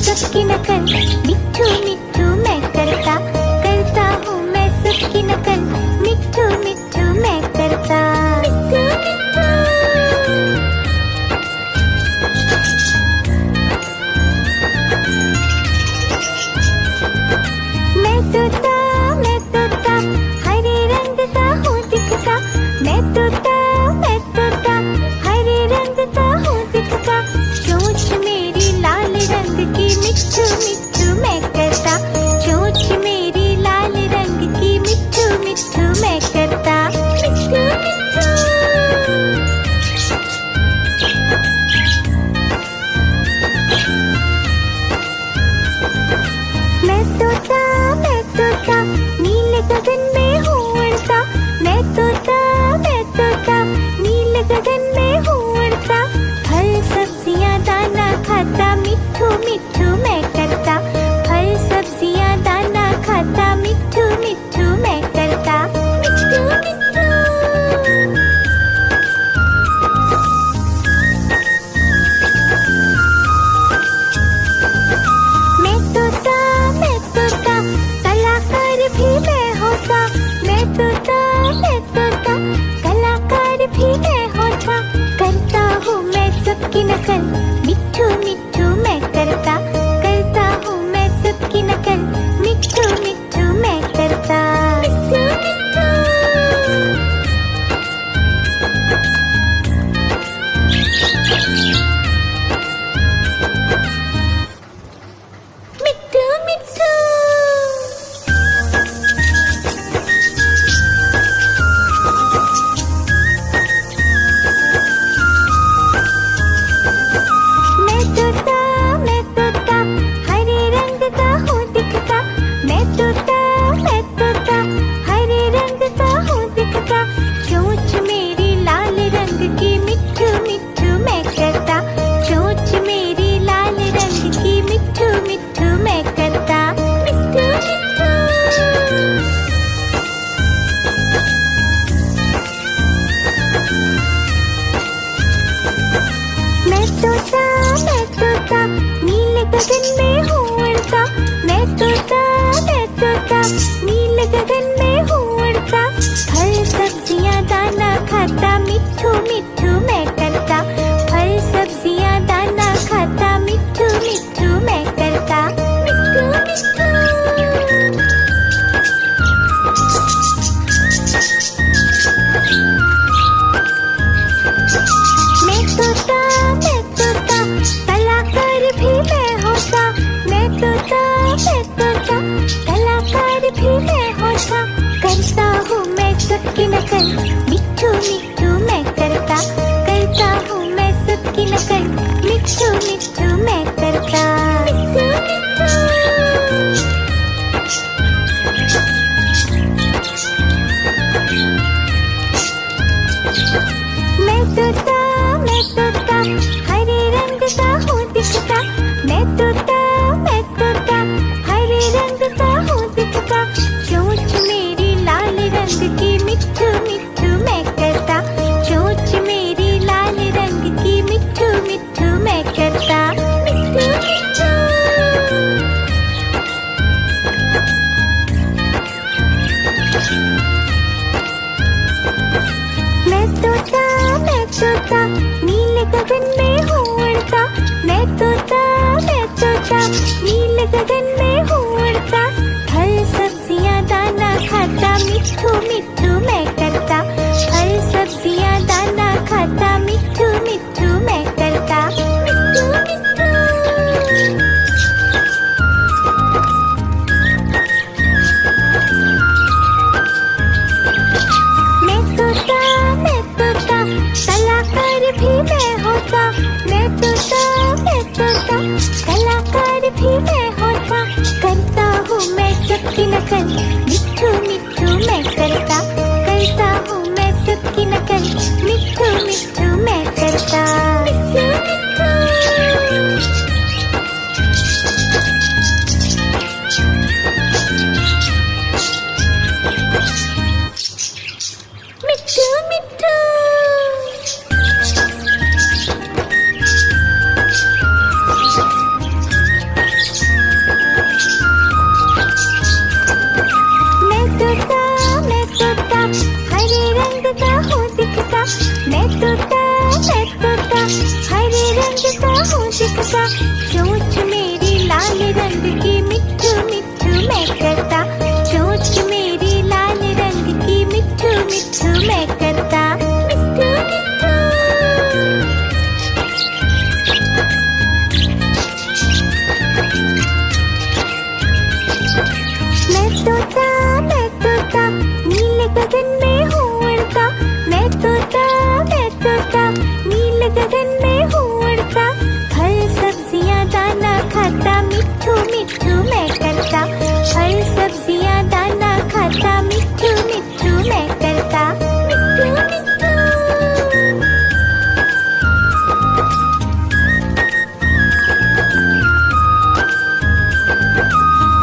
सबकी नकल, मिट्ठू मिट्ठू मैं करता, करता हूँ मैं सबकी नकल, मिट्ठू मिट्ठू मैं करता। मैं तोता हरे रंग का हूँ दिखता, मैं तोता हरे रंग का हूँ दिखता, चोंच मेरी लाल रंग की, मिट्ठू मिट्ठू मैं करता, चोंच मेरी लाल रंग की, मिट्ठू मिट्ठू मैं करता। मैं तोता नीले गगन में हूँ उड़ता, मैं तोता नीले गगन में हूँ उड़ता, फल सब्जियाँ दाना खाता, मिट्ठू मिट्ठू मैं करता, फल सब्जियाँ दाना खाता, मिट्ठू मिट्ठू मैं करता। मैं तोता कलाकार भी मैं होता, मैं तोता कलाकार भी मैं होता, करता हूँ मैं सबकी नकल, मिट्ठू मिट्ठू मैं करता, करता हूँ मैं सबकी नकल, मिट्ठू मिट्ठू मैं करता। मिट्ठू मिट्ठू मैं तोता हरे रंग का हूँ दिखता, मैं तोता हरे रंग का हूँ दिखता, चोंच मेरी लाल रंग की, मिट्ठू मिट्ठू मैं करता, चोंच मेरी लाल रंग की, मिट्ठू मिट्ठू मैं करता। मैं तोता नीले गगन में हूँ उड़ता, मैं तोता नीले गगन में हूँ उड़ता, फल सब्जियाँ दाना खाता, मिट्ठू मिट्ठू मैं करता, फल सब्जियाँ दाना खाता, मिट्ठू मिट्ठू मैं करता। मैं तोता कलाकार भी मैं होता, मैं तोता कलाकार भी मैं होता, करता हूँ मैं सबकी नकल, मिट्ठू मिट्ठू मैं करता, करता हूँ मैं सबकी नकल, मिट्ठू मिट्ठू मैं करता। मैं तोता हरे रंग का हूँ दिखता, मैं तोता हरे रंग का हूँ दिखता, चोंच मेरी लाल रंग की, मिट्ठू मिट्ठू मैं करता, चोंच मेरी लाल रंग की, मिट्ठू मिट्ठू मैं करता। मैं तोता नीले गगन में हूँ उड़ता, मैं तोता नीले गगन में हूँ उड़ता, फल सब्जियाँ दाना खाता, मिट्ठू मिट्ठू मैं करता, फल सब्जियाँ दाना खाता, मिट्ठू मिट्ठू मैं करता। मैं तोता कलाकार भी मैं होता, मैं तोता कलाकार भी मैं होता, करता हूँ मैं सबकी नकल, मिट्ठू मिट्ठू मैं करता, तोता, चोंच मेरी लाल रंग की मिट्ठू मिट्ठू मैं करता, चोंच मेरी लाल रंग की मिट्ठू मिट्ठू मैं करता, मिट्ठू मिट्ठू। मैं तोता नीले गगन में हूँ उड़ता, मैं तोता नीले गगन में हूँ उड़ता, फल सब्जियाँ दाना खाता, मिट्ठू मिट्ठू मैं करता, फल सब्जियाँ दाना खाता, मिट्ठू मिट्ठू मैं करता, मिट्ठू मिट्ठू।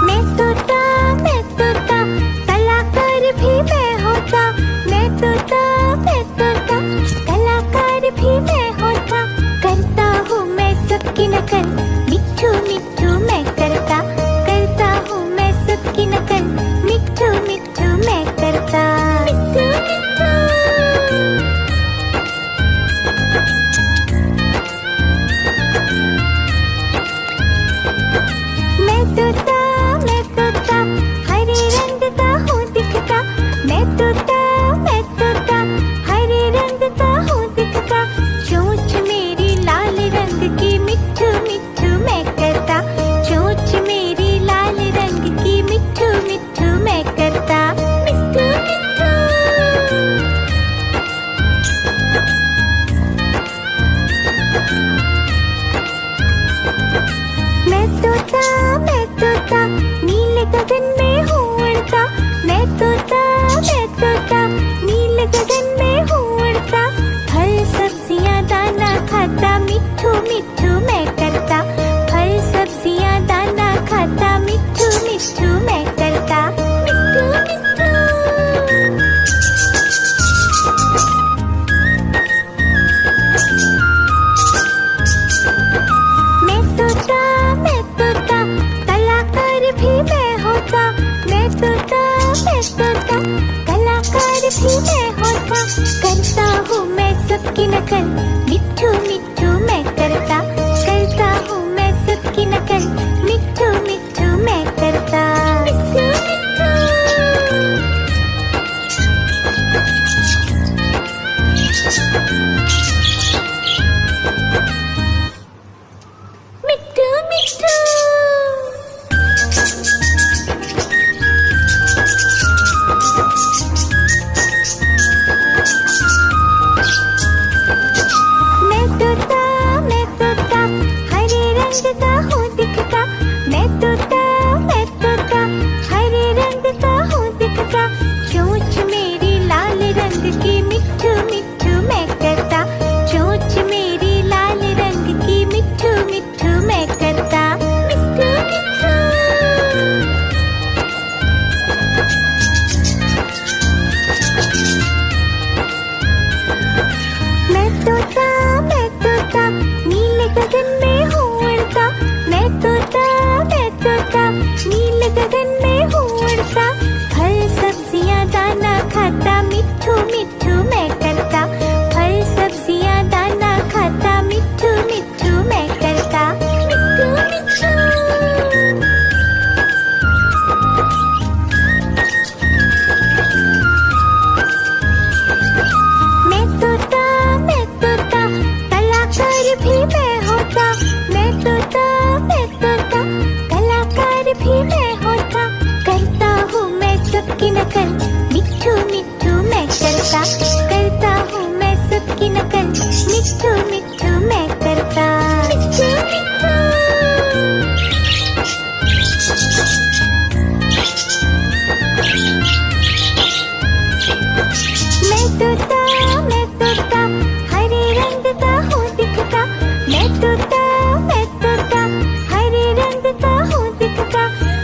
मैं तोता कलाकार भी मैं होता, मैं तोता कलाकार भी मैं होता, करता हूँ मैं सबकी नकल, मिट्ठू मिट्ठू मैं करता हूँ मैं सबकी नकल, मिट्ठू मिट्ठू मैं करता, मिट्ठू मिट्ठू। मैं तोता हरे रंग का हूँ दिखता, मैं तोता हरे रंग का हूँ दिखता, चोंच मेरी लाल रंग की मिट्ठू मिट्ठू मैं करता, चोंच मेरी लाल रंग की मिट्ठू मिट्ठू मैं करता, मिट्ठू मिट्ठू। मैं तोता नीले गगन में हूँ उड़ता, मैं तोता नीले गगन में हूँ उड़ता, फल सब्जियाँ दाना खाता, मिट्ठू मिट्ठू मैं करता, फल सब्जियाँ दाना खाता, मिट्ठू मिट्ठू मैं करता, मिट्ठू मिट्ठू। मैं तोता कलाकार भी मैं होता, मैं तोता कलाकार भी मैं होता, करता हूँ मैं सबकी नकल, मिट्ठू मिट्ठू मैं करता हूँ मैं सबकी नकल, मिट्ठू मिट्ठू मैं करता, मिट्ठू मिट्ठू। मिट्ठू मिट्ठू। मैं तोता हरे रंग का हूँ दिखता, मैं तोता हरे रंग का हूँ दिखता, चोंच मेरी लाल रंग की मिट्ठू मिट्ठू मैं करता, चोंच मेरी लाल रंग की मिट्ठू मिट्ठू मैं करता, मिट्ठू मिट्ठू। मैं तोता नीले गगन में हूँ उड़ता, मैं तोता नीले गगन में हूँ उड़ता, फल सब्जियाँ दाना खाता, मिट्ठू मिट्ठू मैं करता, फल सब्जियाँ दाना खाता, मिट्ठू मिट्ठू मैं करता, मिट्ठू मिट्ठू। मैं तोता कलाकार भी मैं होता, मैं तोता कलाकार भी मैं होता, करता हूँ मैं सबकी नकल, मिट्ठू मिट्ठू मैं करता हूँ मैं सबकी नकल, मिट्ठू मिट्ठू मैं करता, मिट्ठू मिट्ठू। मैं तोता हरे रंग का हूँ दिखता, मैं तोता हरे रंग का हूँ दिखता,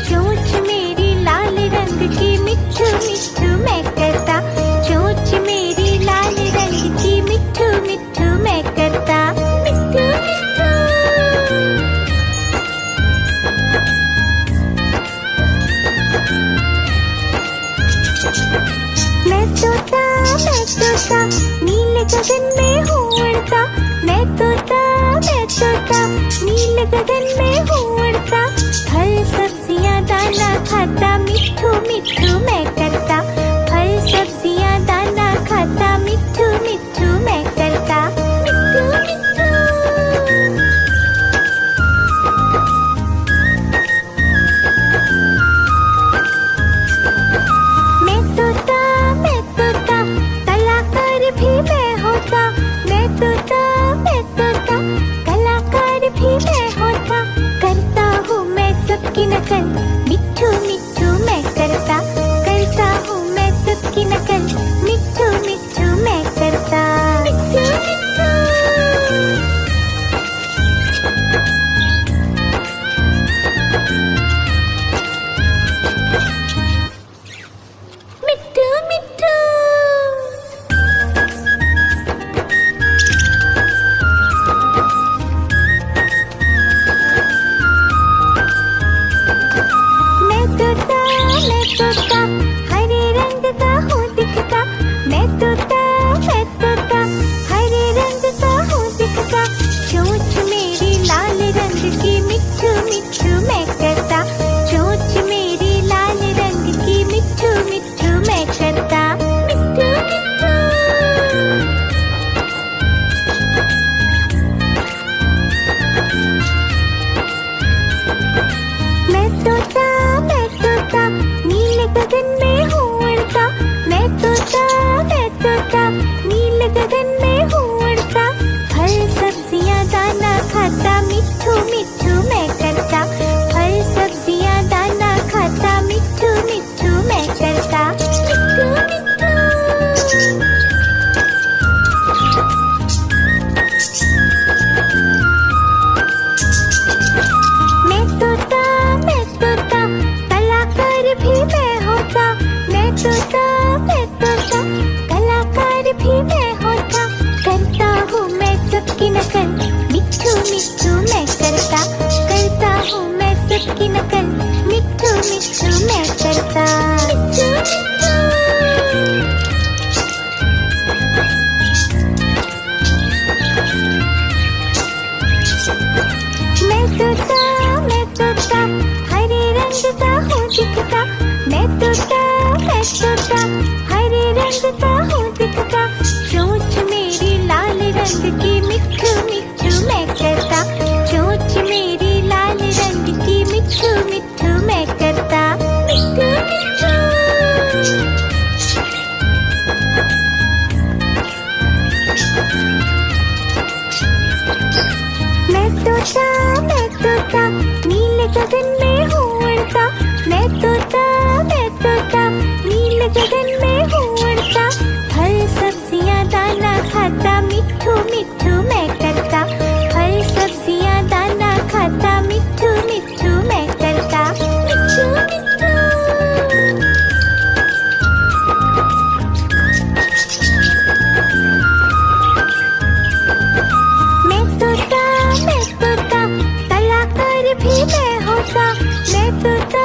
चोंच मेरी लाल रंग की मिट्ठू मिट्ठू मैं करता, चोंच मेरी लाल रंग की मिट्ठू मिट्ठू मैं करता, मिट्ठू मिट्ठू। मैं तोता नीले गगन में हूँ उड़ता, मैं तोता नीले गगन में हूँ उड़ता, फल सब्जियाँ दाना खाता, मिट्ठू मिट्ठू मैं करता। फल सब्जियाँ दाना खाता, मिट्ठू मिट्ठू मैं करता। मिट्ठू मिट्ठू। मैं तोता, कलाकार भी मैं होता। मैं तोता, कलाकार भी मैं होता। करता हूँ मैं सबकी नकल, मिट्ठू मिट्ठू मैं करता। करता हूँ मैं सबकी नकल, मिट्ठू मिट्ठू मैं करता। मिट्ठू मिट्ठू। मिट्ठू मिट्ठू। मैं तोता, हरे रंग का हूँ दिखता। मैं तोता, हरे रंग का हूँ दिखता। चोंच मेरी लाल रंग की, मिट्ठू मिट्ठू मैं करता। चोंच मेरी लाल रंग की, मिट्ठू मिट्ठू मैं करता। मिट्ठू मिट्ठू। मैं तोता, नीले गगन में हूँ उड़ता। मैं तोता, नीले गगन में हूँ उड़ता। फल सब्जियाँ दाना खाता, मिट्ठू मिट्ठू मैं करता। फल सब्जियाँ दाना खाता, मिट्ठू मिट्ठू मैं करता। मिट्ठू मिट्ठू। मैं तोता, कलाकार भी मैं होता। मैं तोता, कलाकार भी मैं होता। करता हूँ मैं सबकी नकल, मिट्ठू मिट्ठू मैं करता। करता हूँ मैं सबकी नकल, मिट्ठू मिट्ठू मैं करता। मिट्ठू मिट्ठू। मैं तोता, हरे रंग का हूँ दिखता। मैं तोता, हरे रंग का हूँ दिखता। चोंच मेरी लाल रंग की, मिट्ठू मिट्ठू मैं करता। चोंच मेरी लाल रंग की, मिट्ठू मिट्ठू मैं करता। मिट्ठू मिट्ठू। मैं तोता, नीले गगन में हूँ उड़ता। मैं तोता, नीले गगन में हूँ उड़ता। फल सब्जियाँ दाना खाता, मिट्ठू मिट्ठू मैं करता। फल सब्जियाँ दाना खाता, मिट्ठू मिट्ठू मैं करता। मिट्ठू मिट्ठू। मैं तोता, कलाकार भी मैं होता। मैं तोता,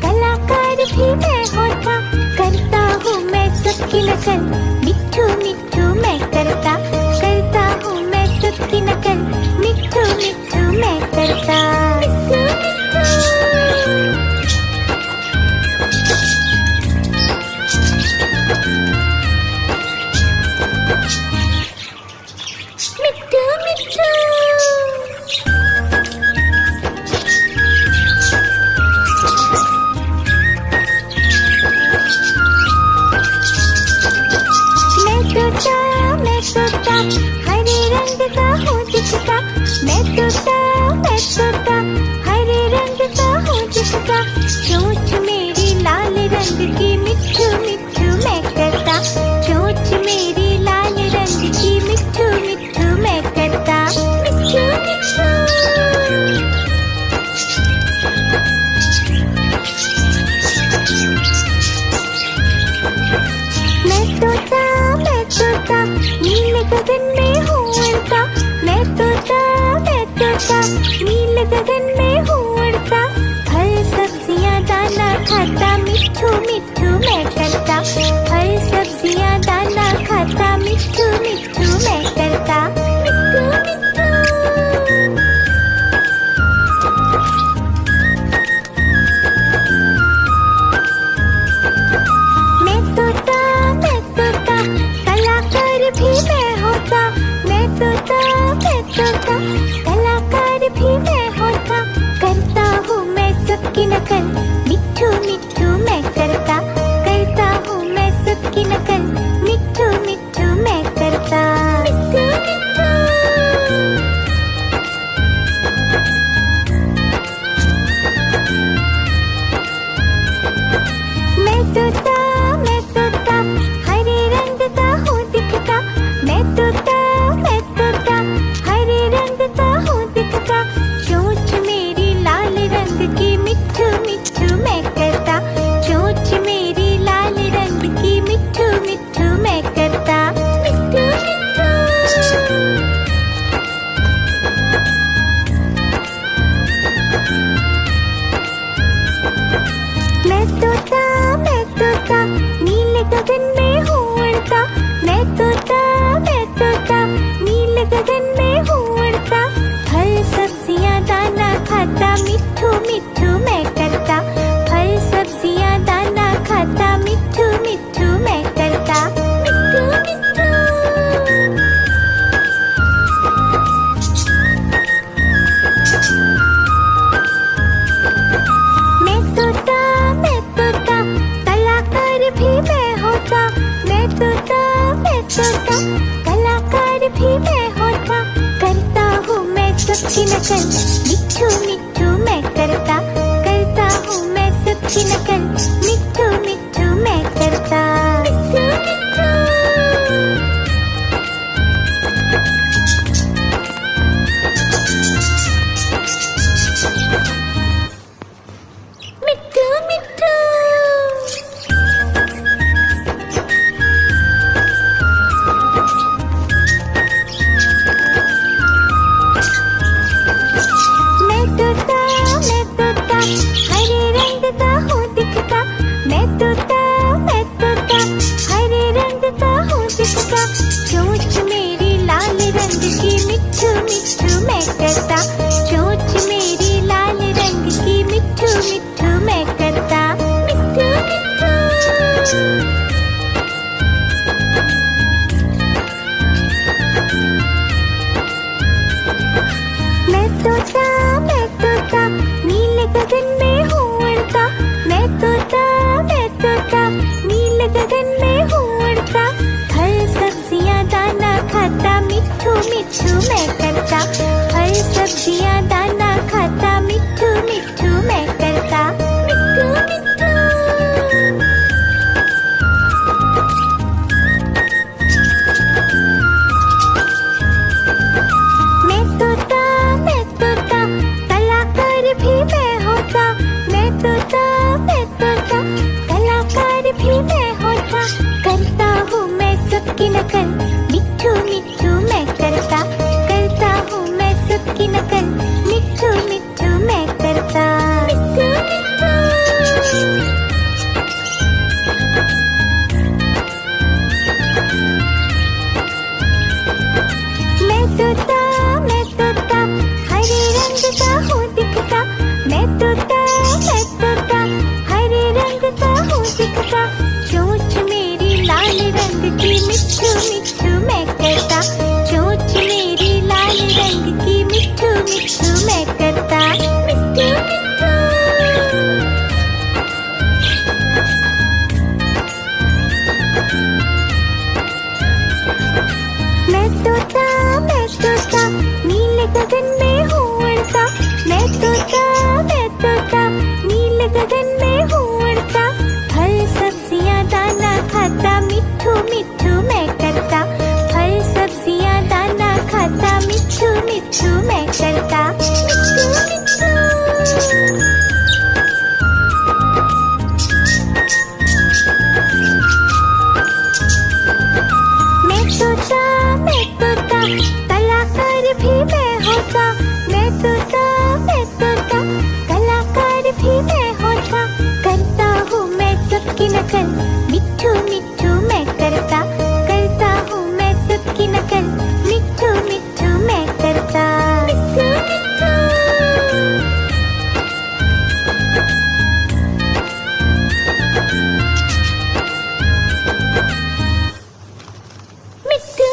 कलाकार भी मैं होता। करता हूँ मैं सबकी नकल, मिट्ठू मिट्ठू मैं करता। करता हूँ मैं सबकी नकल, मिट्ठू मिट्ठू मैं करता। मिट्ठू मिट्ठू। मिट्ठू मिट्ठू। मैं तोता, हरे रंग का हूँ दिखता। मैं तोता, हरे रंग का हूँ दिखता। चोंच मेरी लाल रंग की, मिट्ठू मिट्ठू मैं करता। चोंच मेरी लाल रंग की, मिट्ठू मिट्ठू मैं करता। मिट्ठू मिट्ठू। मैं तोता, नीले गगन में हूँ उड़ता। मैं तोता, नीले गगन में हूँ उड़ता। फल सब्जियाँ दाना खाता, मिट्ठू मिट्ठू मैं करता। फल सब्जियाँ दाना खाता, मिट्ठू मिट्ठू मैं करता। मिट्ठू मिट्ठू। भी मैं होता, मैं तोता, मैं तोता, कलाकार भी मैं होता। करता हूँ मैं सबकी नकल, मिट्ठू मिट्ठू मैं करता हूँ मैं सबकी नकल, मिट्ठू मिट्ठू मैं करता। मिट्ठू मिट्ठू मैं तोता हरे रंग का हूँ दिखता। मैं तोता हरे रंग का हूँ दिखता। चोंच मेरी लाल रंग की, मिट्ठू मिट्ठू मैं करता। चोंच मेरी लाल रंग की, मिट्ठू मिट्ठू मैं करता। मिट्ठू मिट्ठू मैं तोता नीले गगन में हूँ उड़ता। मैं तोता नीले गगन में हूँ उड़ता। फल सब्जियाँ दाना खाता, मिट्ठू मिट्ठू मैं करता। फल सब्जियाँ दाना खाता, मिट्ठू मिट्ठू मैं करता। मिट्ठू मिट्ठू मैं तोता कलाकार भी मैं होता। मैं तोता कलाकार भी मैं होता। करता हूँ मैं सबकी नकल, मिट्ठू मिट्ठू मैं करता हूँ मैं सबकी नकल, मिट्ठू मिट्ठू मैं करता। मिट्ठू मिट्ठू मिट्ठू मिट्ठू मैं तोता हरे रंग का हूँ दिखता। मैं तोता हरे रंग का हूँ दिखता। चोंच मेरी लाल रंग की, मिट्ठू मिट्ठू मैं करता। चोंच मेरी लाल रंग की, मिट्ठू मिट्ठू मैं करता। मिट्ठू मिट्ठू मैं तोता नीले गगन में हूँ उड़ता। मैं तोता नीले गगन में हूँ उड़ता। फल सब्जियाँ दाना खाता, मिट्ठू मिट्ठू मैं करता। फल सब्जियाँ दाना खाता, मिट्ठू मिट्ठू मैं करता। मिट्ठू मिट्ठू मैं तोता कलाकार भी मैं होता। मैं तोता कलाकार भी मैं होता। करता हूँ मैं सबकी नकल, मिट्ठू मिट्ठू मैं करता हूँ मैं सबकी नकल, मिट्ठू मिट्ठू मैं करता। मिट्ठू मिट्ठू मैं तोता हरे रंग का हूँ दिखता। मैं तोता हरे रंग का हूँ दिखता। चोंच मेरी लाल रंग की, मिट्ठू मिट्ठू मैं करता। चोंच मेरी लाल रंग की, मिट्ठू मिट्ठू मैं करता। मिट्ठू मिट्ठू मैं तोता नीले गगन में हूँ उड़ता। मैं तोता नीले गगन में हूँ उड़ता। फल सब्जियाँ दाना खाता, मिट्ठू मिट्ठू मैं करता। फल सब्जियाँ दाना खाता, मिट्ठू मिट्ठू मैं करता। मिट्ठू मिट्ठू मैं तोता कलाकार भी मैं होता। मैं तोता कलाकार भी मैं होता। करता हूँ मैं सबकी नकल, मिट्ठू मिट्ठू मैं करता हूँ मैं सबकी नकल, मिट्ठू मिट्ठू मैं करता। मिट्ठू मिट्ठू मिट्ठू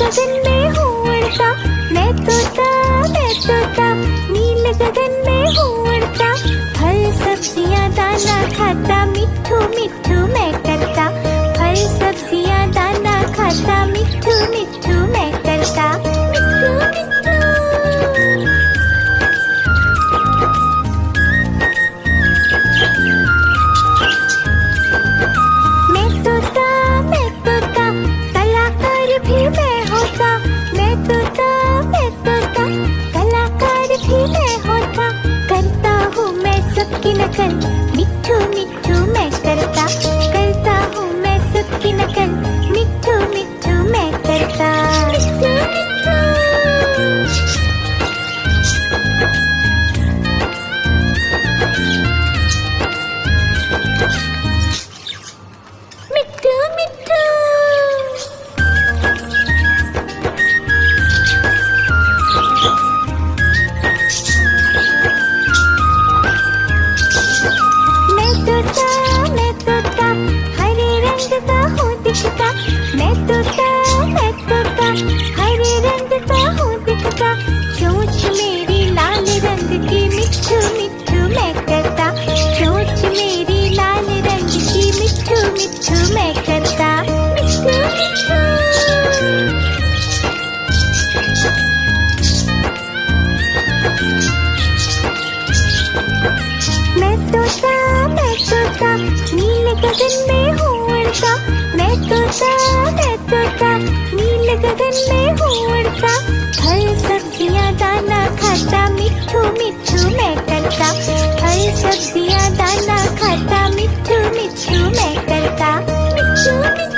गगन में हूँ उड़ता, मैं तोता नीले गगन में हूँ उड़ता। फल सब्जियाँ दाना खाता, मिट्ठू मिट्ठू मैं करता। फल सब्जियाँ दाना खाता, मिट्ठू मिट्ठू मैं करता। मिट्ठू मिट्ठू। मैं तोता कलाकार भी मैं होता। मैं तोता कलाकार भी मैं होता। करता हूँ मैं सबकी नकल, मिट्ठू मिट्ठू मैं करता। करता हूँ मैं सबकी नकल, मिट्ठू मिट्ठू मैं करता। मिट्ठू मिट्ठू। मिट्ठू मिट्ठू। मैं तोता हरे रंग का हूँ दिखता। मैं तोता हरे रंग का हूँ दिखता। चोंच मेरी लाल रंग की, मिट्ठू मिट्ठू मैं करता। चोंच मेरी लाल रंग की, मिट्ठू मिट्ठू मैं करता। मिट्ठू मिट्ठू। मैं तोता नीले गगन में हूँ उड़ता। मैं तोता नीले गगन में हूँ उड़ता। फल सब्जियाँ दाना खाता, मिट्ठू मिट्ठू मैं करता। फल सब्जियाँ दाना खाता, मिट्ठू मिट्ठू मैं करता। मिट्ठू मिट्ठू।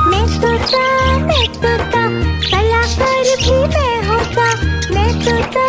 मैं तोता कलाकार भी मैं होता। मैं तोता